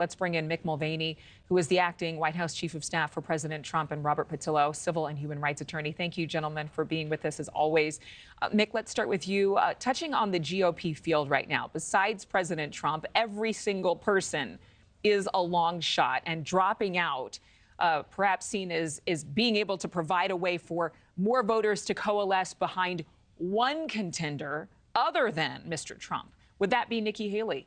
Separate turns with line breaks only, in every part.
Let's bring in Mick Mulvaney, who is the acting White House Chief of Staff for President Trump, and Robert Patillo, civil and human rights attorney. Thank you, gentlemen, for being with us as always. Mick, let's start with you. Touching on the GOP field right now, besides President Trump, every single person is a long shot, and dropping out, perhaps seen as being able to provide a way for more voters to coalesce behind one contender other than Mr. Trump. Would that be Nikki Haley?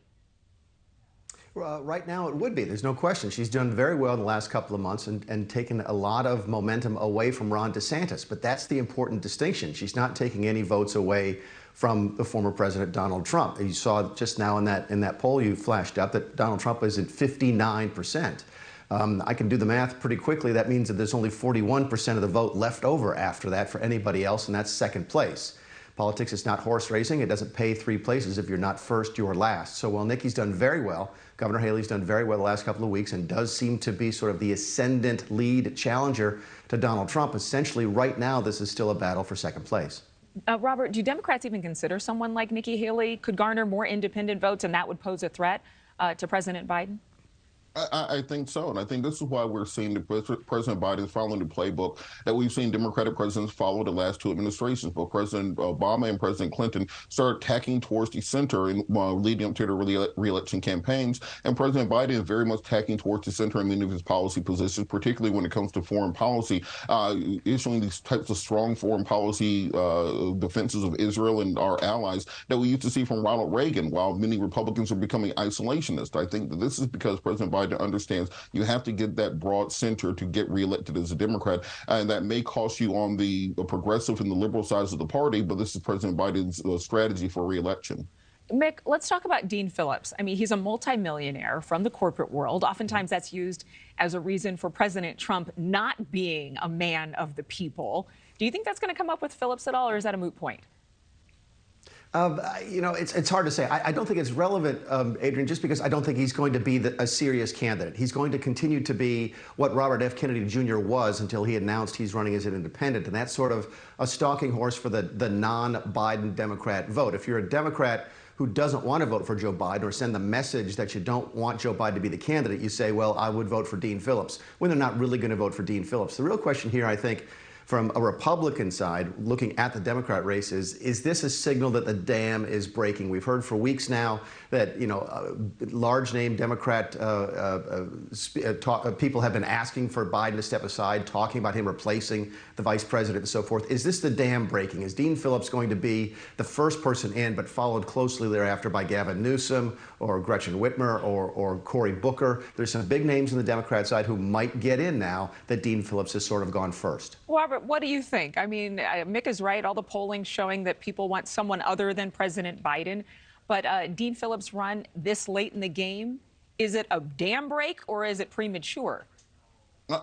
Right now, it would be. There's no question. She's done very well in the last couple of months and taken a lot of momentum away from Ron DeSantis. But that's the important distinction. She's not taking any votes away from the former President Donald Trump. You saw just now in that poll you flashed up that Donald Trump is at 59%. I can do the math pretty quickly. That means that there's only 41% of the vote left over after that for anybody else, and that's second place. Politics is not horse racing. It doesn't pay three places. If you're not first, you're last. So while Nikki's done very well, Governor Haley's done very well the last couple of weeks and does seem to be sort of the ascendant lead challenger to Donald Trump, essentially right now this is still a battle for second place.
Robert, do Democrats even consider someone like Nikki Haley could garner more independent votes and that would pose a threat to President Biden?
I think so, and I think this is why we're seeing President Biden following the playbook that we've seen Democratic presidents follow the last two administrations. Both President Obama and President Clinton started tacking towards the center in leading up to their re-election campaigns, and President Biden is very much tacking towards the center in many of his policy positions, particularly when it comes to foreign policy, issuing these types of strong foreign policy defenses of Israel and our allies that we used to see from Ronald Reagan, while many Republicans are becoming isolationist. I think that this is because President Biden understands you have to get that broad center to get reelected as a Democrat, and that may cost you on the progressive and the liberal sides of the party, but this is President Biden's strategy for reelection.
Mick, let's talk about Dean Phillips. I mean, he's a multimillionaire from the corporate world. Oftentimes that's used as a reason for President Trump not being a man of the people. Do you think that's going to come up with Phillips at all, or is that a moot point?
You know, it's hard to say. I don't think it's relevant, Adrienne, just because I don't think he's going to be a serious candidate. He's going to continue to be what Robert F. Kennedy Jr. was until he announced he's running as an independent, and that's sort of a stalking horse for the non-Biden Democrat vote. If you're a Democrat who doesn't want to vote for Joe Biden or send the message that you don't want Joe Biden to be the candidate, you say, well, I would vote for Dean Phillips, when they're not really going to vote for Dean Phillips. The real question here, I think, from a Republican side, looking at the Democrat race, is this a signal that the dam is breaking? We've heard for weeks now that, you know, large-name Democrat people have been asking for Biden to step aside, talking about him replacing the vice president and so forth. Is this the dam breaking? Is Dean Phillips going to be the first person in, but followed closely thereafter by Gavin Newsom or Gretchen Whitmer or Cory Booker? There's some big names on the Democrat side who might get in now that Dean Phillips has sort of gone first.
Robert, what do you think? I mean, Mick is right. All the polling showing that people want someone other than President Biden. But Dean Phillips' run this late in the game, is it a dam break or is it premature?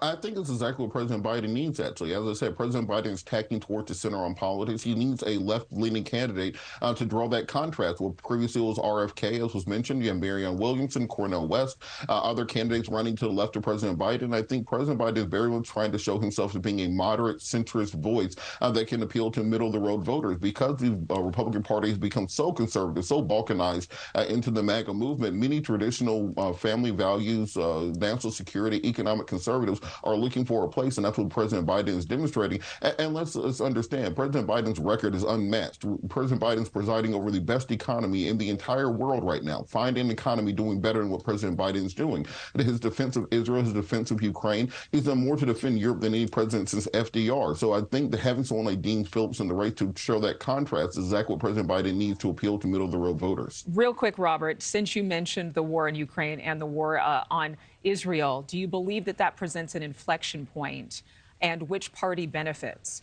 I think it's exactly what President Biden needs, actually. As I said, President Biden is tacking towards the center on politics. He needs a left-leaning candidate to draw that contrast. Well, previously it was RFK, as was mentioned. You have Marianne Williamson, Cornel West, other candidates running to the left of President Biden. I think President Biden is very much trying to show himself as being a moderate, centrist voice that can appeal to middle-of-the-road voters. Because the Republican Party has become so conservative, so balkanized into the MAGA movement, many traditional family values, national security, economic conservatives are looking for a place, and that's what President Biden is demonstrating. And let's understand, President Biden's record is unmatched. President Biden's presiding over the best economy in the entire world right now. Find an economy doing better than what President Biden is doing. His defense of Israel, his defense of Ukraine, he's done more to defend Europe than any president since FDR. So I think that having someone like Dean Phillips in the race to show that contrast is exactly what President Biden needs to appeal to middle-of-the-road voters.
Real quick, Robert, since you mentioned the war in Ukraine and the war on Israel, do you believe that that presents an inflection point, and which party benefits?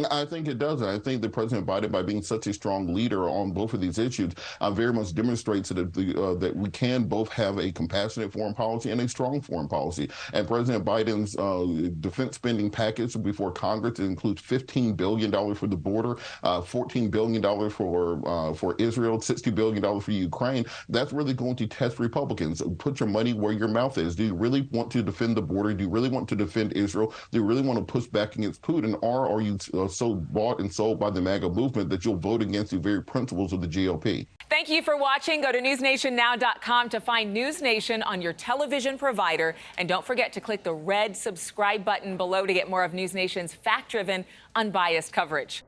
I think it does. And I think that President Biden, by being such a strong leader on both of these issues, very much demonstrates that we can both have a compassionate foreign policy and a strong foreign policy. And President Biden's defense spending package before Congress includes $15 billion for the border, $14 billion for Israel, $60 billion for Ukraine. That's really going to test Republicans. Put your money where your mouth is. Do you really want to defend the border? Do you really want to defend Israel? Do you really want to push back against Putin? Or are you are so bought and sold by the MAGA movement that you'll vote against the very principles of the GOP.
Thank you for watching. Go to newsnationnow.com to find NewsNation on your television provider. And don't forget to click the red subscribe button below to get more of NewsNation's fact-driven, unbiased coverage.